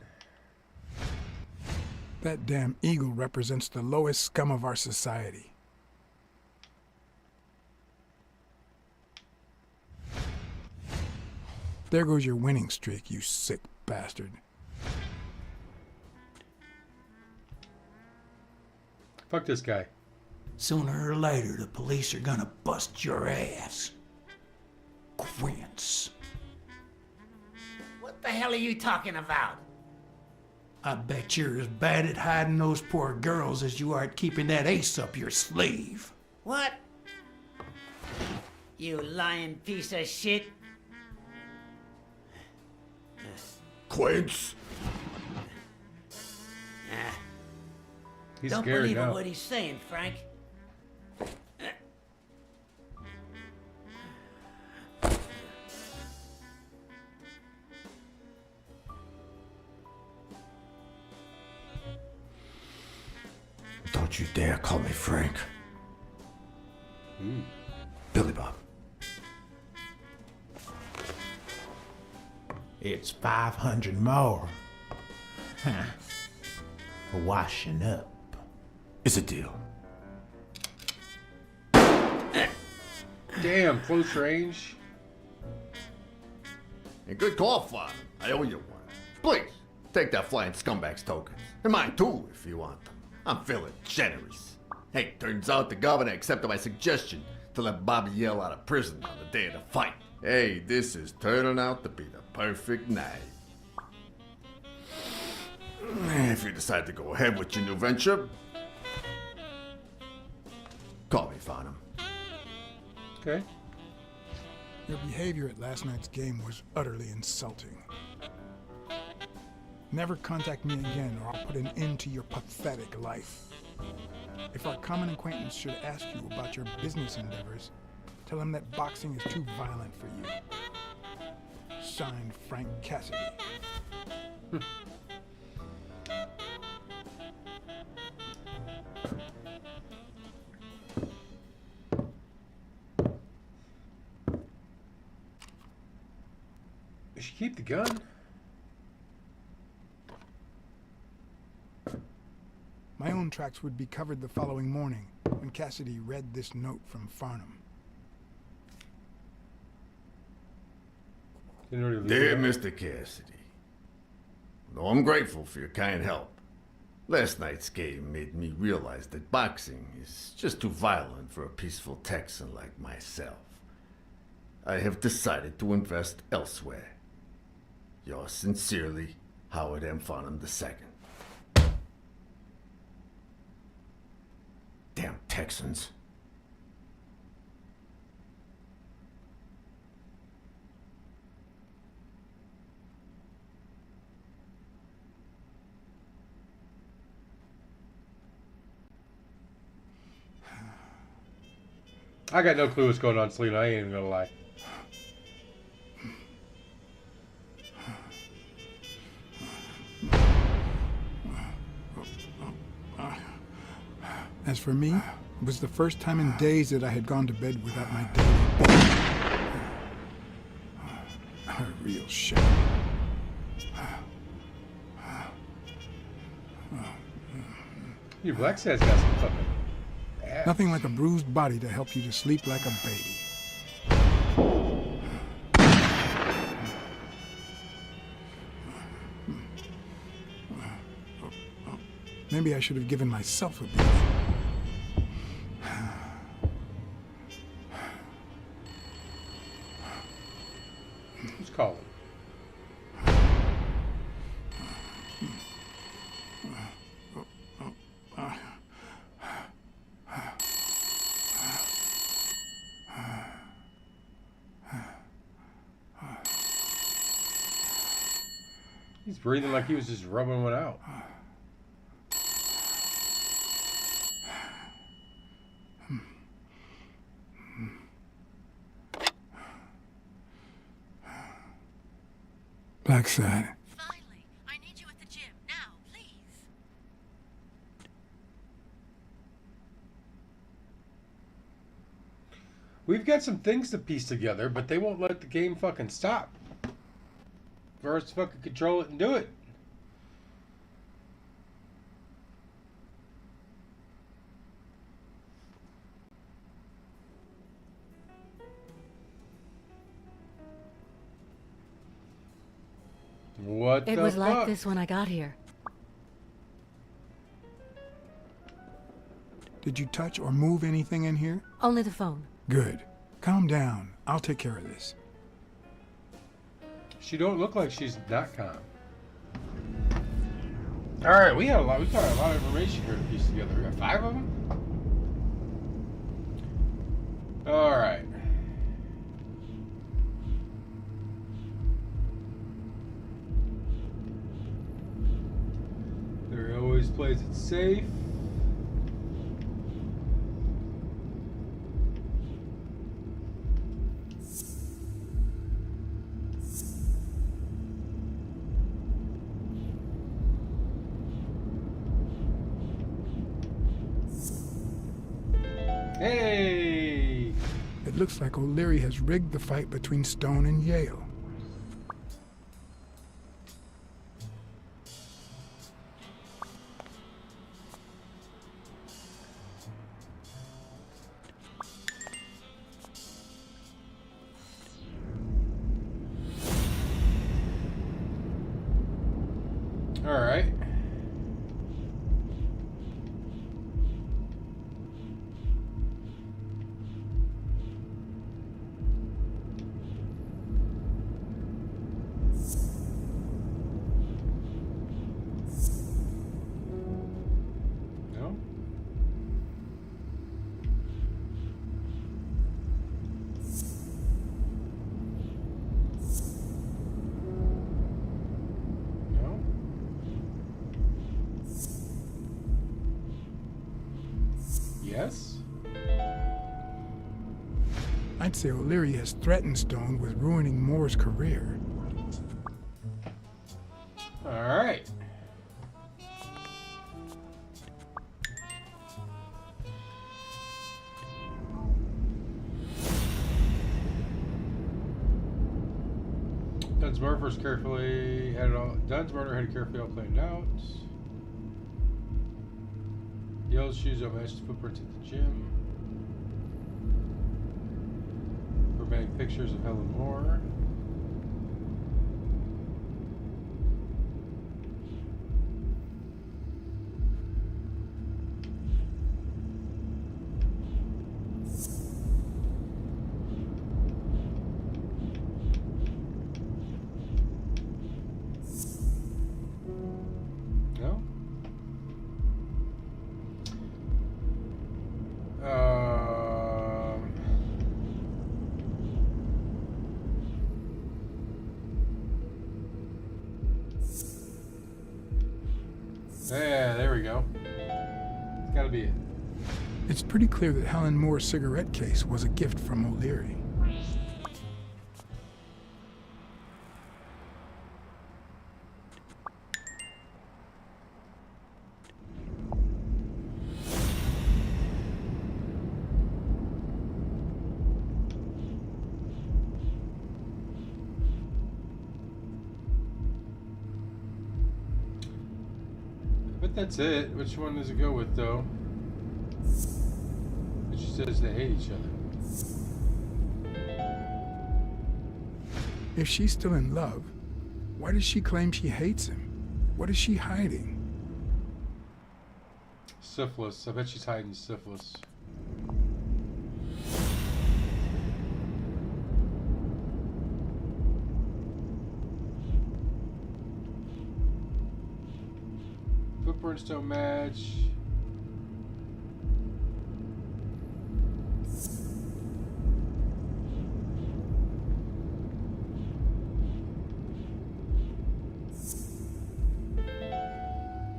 [SPEAKER 3] That damn eagle represents the lowest scum of our society. There goes your winning streak, you sick bastard.
[SPEAKER 1] Fuck this guy.
[SPEAKER 9] Sooner or later, the police are gonna bust your ass. Quince.
[SPEAKER 11] What the hell are you talking about?
[SPEAKER 9] I bet you're as bad at hiding those poor girls as you are at keeping that ace up your sleeve.
[SPEAKER 11] What? You lying piece of shit.
[SPEAKER 10] Quince.
[SPEAKER 1] He's
[SPEAKER 11] Don't
[SPEAKER 1] scared
[SPEAKER 11] believe
[SPEAKER 1] now.
[SPEAKER 11] what he's saying, Frank.
[SPEAKER 10] Don't you dare call me Frank. Billy Bob.
[SPEAKER 6] It's 500 more. Huh. For washing up.
[SPEAKER 10] It's a deal.
[SPEAKER 1] Damn, close range.
[SPEAKER 10] And good call, Father. I owe you one. Please, take that flying scumbag's tokens. And mine too, if you want them. I'm feeling generous. Hey, turns out the governor accepted my suggestion to let Bobby yell out of prison on the day of the fight. Hey, this is turning out to be the perfect night. If you decide to go ahead with your new venture, call me, Farnham.
[SPEAKER 1] Okay.
[SPEAKER 3] Your behavior at last night's game was utterly insulting. Never contact me again or I'll put an end to your pathetic life. If our common acquaintance should ask you about your business endeavors, tell him that boxing is too violent for you. Signed, Frank Cassidy.
[SPEAKER 1] You should keep the gun.
[SPEAKER 3] My own tracks would be covered the following morning when Cassidy read this note from Farnham.
[SPEAKER 10] Dear Mr. Cassidy, though I'm grateful for your kind help, last night's game made me realize that boxing is just too violent for a peaceful Texan like myself. I have decided to invest elsewhere. Yours sincerely, Howard M. Farnham II. Damn Texans.
[SPEAKER 1] I got no clue what's going on, Selena. I ain't even gonna lie.
[SPEAKER 3] As for me, it was the first time in days that I had gone to bed without my daily bed. A real shame.
[SPEAKER 1] Your Blacksad's got some fucking ass.
[SPEAKER 3] Nothing like a bruised body to help you to sleep like a baby. Maybe I should have given myself a beating.
[SPEAKER 1] Who's calling? He's breathing like he was just rubbing one out.
[SPEAKER 3] Blacksad.
[SPEAKER 7] Finally, I need you at the gym now, please.
[SPEAKER 1] We've got some things to piece together, but they won't let the game fucking stop. For us to fucking control it and do it. What
[SPEAKER 13] It
[SPEAKER 1] the
[SPEAKER 13] was
[SPEAKER 1] fuck?
[SPEAKER 13] like this when I got here.
[SPEAKER 3] Did you touch or move anything in here?
[SPEAKER 13] Only the phone.
[SPEAKER 3] Good. Calm down. I'll take care of this.
[SPEAKER 1] She don't look like she's not calm. All right, we got a lot of information here to piece together. We got 5 of them. All right. There always plays it safe. Hey!
[SPEAKER 3] It looks like O'Leary has rigged the fight between Stone and Yale.
[SPEAKER 1] All right. No? No? Yes?
[SPEAKER 3] I'd say O'Leary has threatened Stone with ruining Moore's career.
[SPEAKER 1] All right. Dunn's murder had it carefully all planned out. Yale's shoes don't match his footprints at the gym. We're banning pictures of Helen Moore. No? Yeah, there we go. It's gotta be it.
[SPEAKER 3] It's pretty clear that Helen Moore's cigarette case was a gift from O'Leary.
[SPEAKER 1] But that's it. Which one does it go with, though? It just says they hate each other.
[SPEAKER 3] If she's still in love, why does she claim she hates him? What is she hiding?
[SPEAKER 1] Syphilis. I bet she's hiding syphilis. Footprints don't match.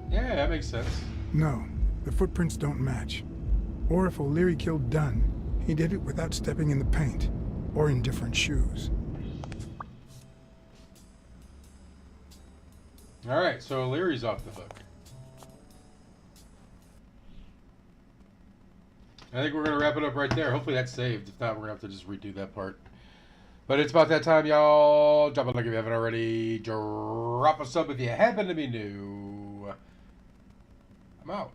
[SPEAKER 1] Yeah, that makes sense.
[SPEAKER 3] No, the footprints don't match. Or if O'Leary killed Dunn, he did it without stepping in the paint, or in different shoes.
[SPEAKER 1] Alright, so O'Leary's off the hook. I think we're going to wrap it up right there. Hopefully that's saved. If not, we're going to have to just redo that part. But it's about that time, y'all. Drop a like if you haven't already. Drop a sub if you happen to be new. I'm out.